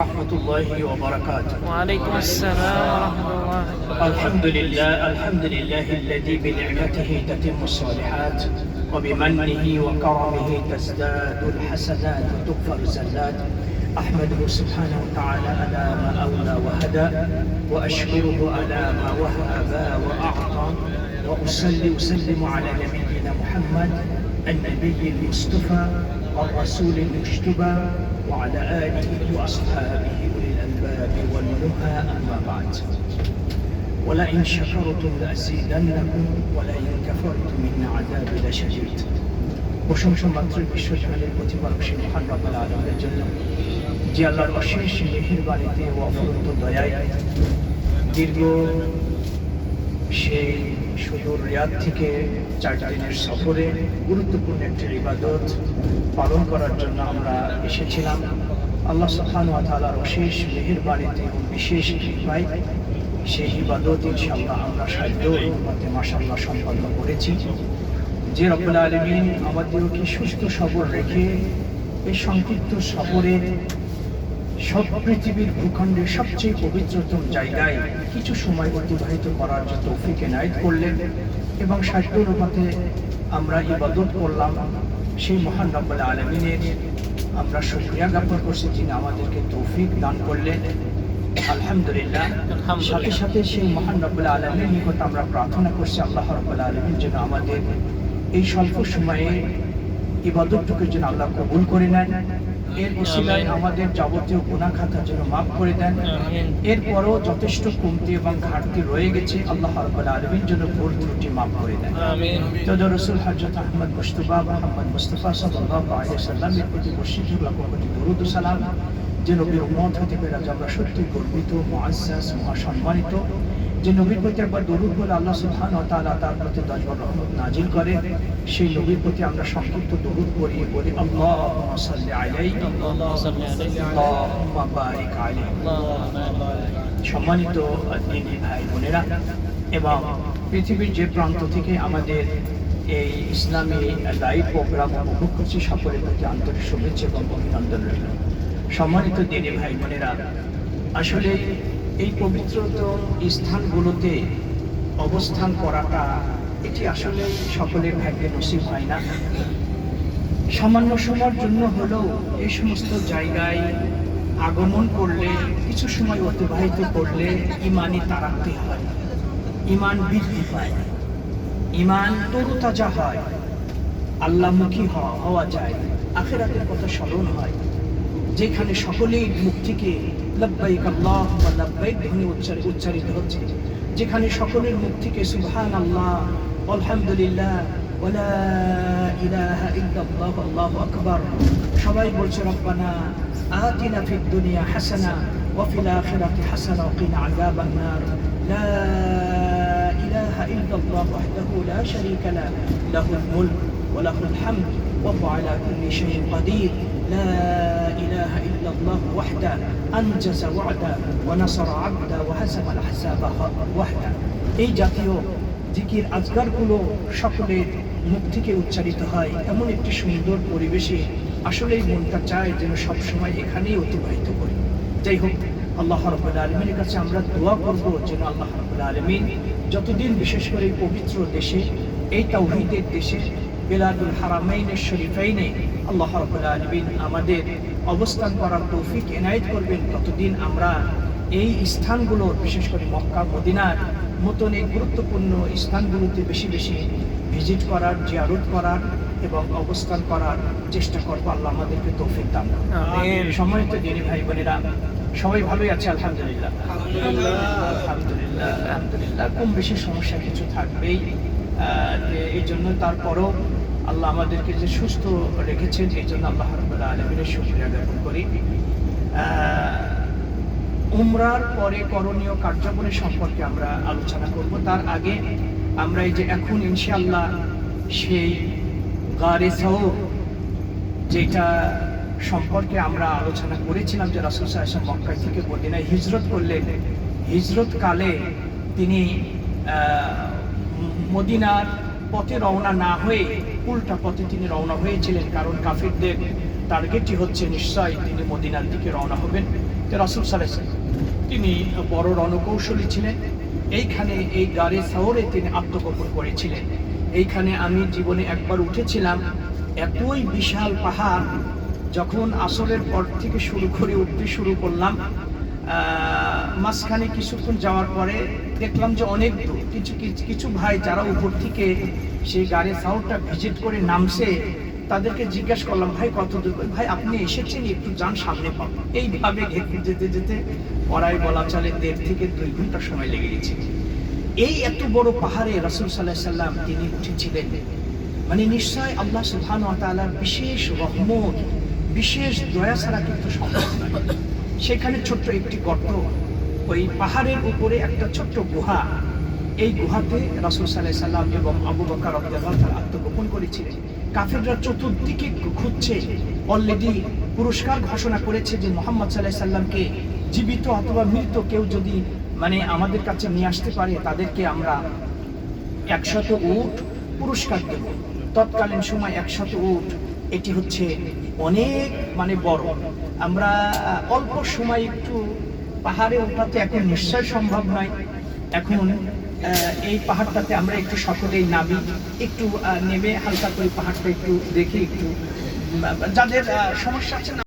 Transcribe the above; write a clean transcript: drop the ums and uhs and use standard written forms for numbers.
ورحمة الله وبركاته. وعليكم السلام ورحمة الله. الحمد لله الذي بنعمته تتم الصالحات وبمنه وكرمه تزداد الحسنات وتغفر الزلات. أحمده سبحانه وتعالى على ما أولى وهدى وأشكره على ما وهب وأعطى وأصلي وسلم على نبينا محمد النبي المصطفى والرسول المجتبى وعلى آله وأصحابه أولي الألباب والنهى أما بعد. ولئن شكرتم لأزيدنكم ولئن كفرتم إن عذابي لشديد. প্রশংসা মাত্র বিশ্বজাহানের প্রতিপালক সেই মহান রব্বুল আলামিনের জন্য, যে আল্লাহর অশেষ মেহেরবানিতে ও অফুরন্ত দয়ায় দীর্ঘ সেই সুদূর রিয়াদ থেকে 4 দিনের সফরে গুরুত্বপূর্ণ একটি ইবাদত পালন করার জন্য আমরা এসেছিলাম। আল্লাহ সুবহানাহু ওয়া তাআলার অশেষ মেহেরবানিতে ও বিশেষ কৃপায় সেই ইবাদত ইনশাআল্লাহ আমরা সাধ্য অনুপাতে মাশাআল্লাহ সম্পন্ন করেছি। যে রব্বুল আলামিন আমাদেরকে সুস্থ সবল রেখে এই সংক্ষিপ্ত সফরে সব পৃথিবীর ভূখণ্ডের সবচেয়ে পবিত্রতম জায়গায় কিছু সময় অতিবাহিত করার যে তৌফিক এনায়েত করলেন এবং সাধ্য অনুপাতে আমরা ইবাদত করলাম, সেই মহান রব্বুল আলামিনের আমরা শুকরিয়া জ্ঞাপন করছি যিনি আমাদেরকে তৌফিক দান করলেন। আলহামদুলিল্লাহ। সাথে সাথে সেই মহান রব্বুল আলামিনের নিকট আমরা প্রার্থনা করছি আল্লাহ রাব্বুল আলামিন যেন আমাদের এই স্বল্প সময়ে ইবাদতটুকু যেন আল্লাহ কবুল করে নেন, এর উসিলায় আমাদের যাবতীয় গুনাহ খাতা যেন মাফ করে দেন। এরপরও যথেষ্ট কমতি এবং ঘাটতি রয়ে গেছে, আল্লাহ রাব্বুল আলামিন যেন ভুল ত্রুটি মাফ করে দেন। তো রাসূল হযরত আহমদ মুজতবা মুহাম্মদ মুস্তাফা সাল্লাল্লাহু আলাইহি ওয়াসাল্লামের প্রতি বর্ষিত লাখো কোটি দরুদ ও সালাম, যে নবীর উম্মত হতে পেরে আমরা সত্যি গর্বিত, মুআজ্জাজ, মহাসম্মানিত। যে নবীর প্রতি একবার দরুদ বলে আল্লাহ সুবহানাহু ওয়া তাআলা তার প্রতি 10 বার রহমত নাজিল করে, সেই নবীর প্রতি আমরা সংক্ষিপ্ত দরুদ পড়ি, বলি আল্লাহুম্মা সাল্লি আলাইহি আল্লাহুম্মা বারিক আলাইহি। সম্মানিত দিনী ভাই বোনেরা এবং পৃথিবীর যে প্রান্ত থেকে আমাদের এই ইসলামী লাইভ প্রোগ্রাম উপভোগ করছি, সকলের প্রতি আন্তরিক শুভেচ্ছা এবং অভিনন্দন রইল। সম্মানিত দিনী ভাই বোনেরা, আসলে এই পবিত্রতম স্থানগুলোতে অবস্থান করাটা এটি আসলে সকলের ভাগ্যে নসিব হয় না। সামান্য সময়ের জন্য হলেও এই সমস্ত জায়গায় আগমন করলে, কিছু সময় অতিবাহিত করলে ইমানি তারাক্কি হয়, ইমান বৃদ্ধি পায়, ইমান তরুতাজা হয়, আল্লাহমুখী হওয়া যায়, আখিরাতের কথা স্মরণ হয়, যেখানে সকলেই মুখ থেকে লাব্বাইক আল্লাহুম্মা লাব্বাইক ধ্বনি উচ্চারিত হচ্ছে, যেখানে সকলের মুখ থেকে সুবহানাল্লাহ, আলহামদুলিল্লাহ, ওয়ালা ইলাহা ইল্লাল্লাহ, আল্লাহু আকবার, সবাই বলছে রব্বানা আতিনা ফিদ দুনিয়া হাসানা ওয়া ফিল আখিরাতি হাসানা ওয়া কিনা আযাবান নার। লা ইলাহা ইল্লাল্লাহ ওয়াহদাহু লা শারীকা লাহু, লাহুল মুলক ওয়া লাহুল হামদ ওয়া হুয়া আলা কুল্লি শাইইন কাদির। لا إله إلا الله وحده أنجز وعده ونصر عبده وهزم الأحزاب وحده। এই জাতীয় জিকির আজকারগুলো সকলের মুখ থেকে উচ্চারিত হয় এমন একটি সুন্দর পরিবেশে আসলেই মনটা চায় যেন সবসময় এখানেই অতিবাহিত করি। যাই হোক, আল্লাহ রাব্বুল আলামিনের কাছে আমরা দোয়া করব যেন আল্লাহ রাব্বুল আলামিন যতদিন বিশেষ করে এই পবিত্র দেশে, এই তাওহীদের দেশে, বেলাদুল হারামাইনের শরীফাইনে আল্লাহ রাব্বুল আলামিন আমাদের অবস্থান করার তৌফিক এনায়েত করবেন, ততদিন আমরা এই স্থানগুলো বিশেষ করে মক্কা মদিনার মতন এই গুরুত্বপূর্ণ স্থানগুলোতে বেশি বেশি ভিজিট করার, জিয়ারত করার এবং অবস্থান করার চেষ্টা করব। আল্লাহ আমাদেরকে তৌফিক দান করুন। সম্মানিত দিনী ভাই বোনেরা, সবাই ভালোই আছে আলহামদুলিল্লাহ। আলহামদুলিল্লাহ। কম বেশি সমস্যা কিছু থাকবেই, এই জন্য তারপরও আল্লাহ আমাদেরকে যে সুস্থ রেখেছেন এই জন্য আল্লাহ রাব্বুল আলামিনের শুকরিয়া জ্ঞাপন করি। উমরার পরে করণীয় কার্যাবলী সম্পর্কে আমরা আলোচনা করব। তার আগে আমরা এই যে এখন ইনশাআল্লাহ সেই গারে সাওর, যেটা সম্পর্কে আমরা আলোচনা করেছিলাম যে রাসূল সাল্লাল্লাহু আলাইহি ওয়াসাল্লাম মক্কা থেকে মদিনায় হিজরত করলেন, হিজরত কালে তিনি মদিনার পথে রওনা না হয়ে উল্টা পথে তিনি রওনা হয়েছিলেন, কারণ কাফিরদের টার্গেটই হচ্ছে নিশ্চয়ই তিনি মদিনার দিকে রওনা হবেন। তো রাসূল সাল্লাল্লাহু আলাইহি ওয়াসাল্লাম তিনি বড় রণকৌশলী ছিলেন। এইখানে এই গারে সাওরে তিনি আত্মগোপন করেছিলেন। এইখানে আমি জীবনে একবার উঠেছিলাম, এতই বিশাল পাহাড়, যখন আসরের পর থেকে শুরু করে উঠতে শুরু করলাম, মাঝখানে কিছুক্ষণ যাওয়ার পরে দেখলাম যে অনেক দূর। কিছু ভাই যারা উপর থেকে সেই গাড়ি সাউন্ডটা ভিজিট করে নামছে, তাদেরকে জিজ্ঞাসা করলাম, ভাই কত দূর? ভাই আপনি এসেছেন, একটু যান, সামনে পাবেন। এইভাবে যেতে যেতে পড়ায় বলা চলে 1.5 থেকে 2 ঘন্টা সময় লেগে গেছে। এই এত বড় পাহাড়ে রাসূল সাল্লাল্লাহু আলাইহি ওয়াসাল্লাম তিনি উঠেছিলেন, মানে নিশ্চয় আল্লাহ সুবহানাহু ওয়া তাআলার বিশেষ রহমত, বিশেষ দয়া ছাড়া কিন্তু সম্ভব নয়। সেখানে ছোট্ট একটি গর্ত, ওই পাহাড়ের উপরে একটা ছোট্ট গুহা, এই গুহাতে রাসূল সাল্লাল্লাহু আলাইহি ওয়াসাল্লাম এবং আবু বকর রাদিয়াল্লাহু তাআলা আত্মগোপন করেছিলেন। কাফেররা চতুর্দিকে খুঁজছে, অলরেডি পুরস্কার ঘোষণা করেছে যে মুহাম্মদ সাল্লাল্লাহু আলাইহি ওয়াসাল্লামকে জীবিত অথবা মৃত কেউ যদি মানে আমাদের কাছে নিয়ে আসতে পারে, তাদেরকে আমরা 100 উট পুরস্কার দেব। তৎকালীন সময় 100 উট এটি হচ্ছে অনেক মানে বড়। আমরা অল্প সময় একটু পাহাড়ে ওঠাতে এখন নিশ্চয় সম্ভব নয়। এখন এই পাহাড়টাতে আমরা একটু সকলেই নামি, একটু নেমে হালকা করে পাহাড়টা একটু দেখে, একটু যাদের সমস্যা আছে না